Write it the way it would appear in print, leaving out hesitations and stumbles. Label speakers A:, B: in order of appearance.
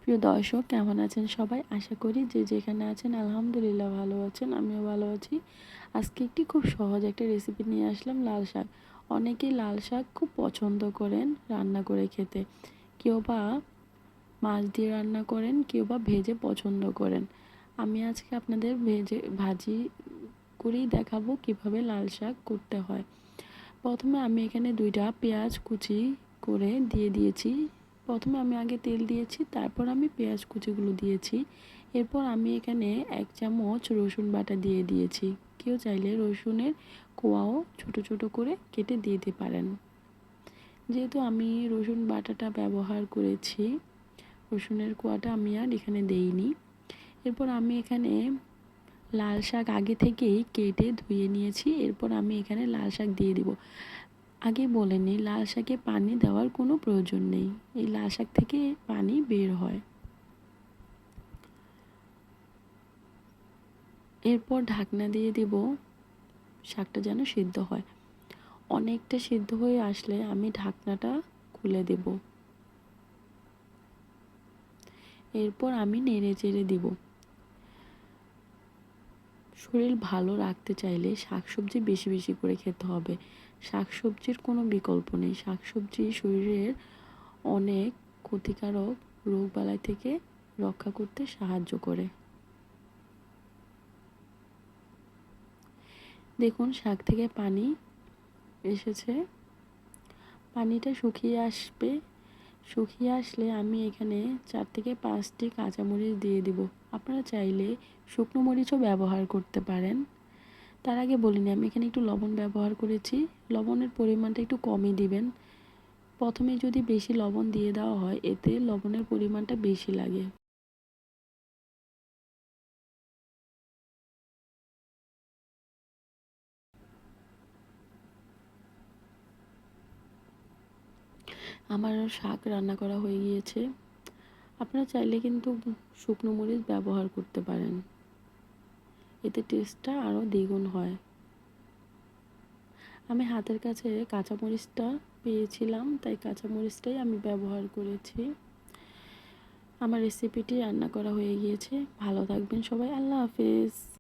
A: প্রিয় দর্শক, কেমন আছেন সবাই? আশা করি যে যেখানে আছেন আলহামদুলিল্লাহ ভালো আছেন। আমিও ভালো আছি। আজকে একটি খুব সহজ একটা রেসিপি নিয়ে আসলাম, লাল শাক। অনেকেই লাল শাক খুব পছন্দ করেন রান্না করে খেতে। কেউ বা মাছ দিয়ে রান্না করেন, কেউ বা ভেজে পছন্দ করেন। আমি আজকে আপনাদের ভাজি করেই দেখাবো কিভাবে লাল শাক করতে হয়। প্রথমে আমি এখানে 2টা পেঁয়াজ কুচি করে দিয়ে দিয়েছি। প্রথমে আমি আগে তেল দিয়েছি, তারপর আমি পেঁয়াজ কুচিগুলো দিয়েছি। এরপর আমি এখানে 1 চামচ রসুন বাটা দিয়ে দিয়েছি। কেউ চাইলে রসুনের কোয়াও ছোট ছোট করে কেটে দিতে পারেন। যেহেতু আমি রসুন বাটাটা ব্যবহার করেছি, রসুনের কোয়াটা আমি আর এখানে দেইনি। এরপর আমি এখানে লাল শাক আগে থেকেই কেটে ধুয়ে নিয়েছি। এরপর আমি এখানে লাল শাক দিয়ে দিব। আগে বলে নিই, লাল শাকে পানি দেওয়ার কোনো প্রয়োজন নেই। এই লাল শাক থেকে পানি বের হয়। এরপর ঢাকনা দিয়ে দেব, শাকটা যেন সিদ্ধ হয়। অনেকটা সিদ্ধ হয়ে আসলে আমি ঢাকনাটা খুলে দেব। এরপর আমি নেড়ে চেড়ে দিব। শরীর ভালো রাখতে চাইলে শাকসবজি বেশি বেশি করে খেতে হবে। শাকসবজির কোনো বিকল্প নেই। শাকসবজি শরীরের অনেক ক্ষতিকারক রোগবালাই থেকে রক্ষা করতে সাহায্য করে। দেখুন, শাক থেকে পানি এসেছে। পানিটা শুকিয়ে আসবে। শুকিয়ে আসলে আমি এখানে 4 থেকে 5টি কাঁচামরিচ দিয়ে দিব। আপনারা চাইলে শুকনো মরিচও ব্যবহার করতে পারেন। তার আগে বলিনি, আমি এখানে একটু লবণ ব্যবহার করেছি। লবণের পরিমাণটা একটু কমই দিবেন। প্রথমে যদি বেশি লবণ দিয়ে দেওয়া হয়, এতে লবণের পরিমাণটা বেশি লাগে। আমার শাক রান্না করা হয়ে গিয়েছে। আপনারা চাইলে কিন্তু শুকনো মরিচ ব্যবহার করতে পারেন। এতে টেস্টটা আরও দ্বিগুণ হয়। আমি হাতের কাছে কাঁচামরিচটা পেয়েছিলাম, তাই কাঁচামরিচটাই আমি ব্যবহার করেছি। আমার রেসিপিটি রান্না করা হয়ে গিয়েছে। ভালো থাকবেন সবাই। আল্লাহ হাফেজ।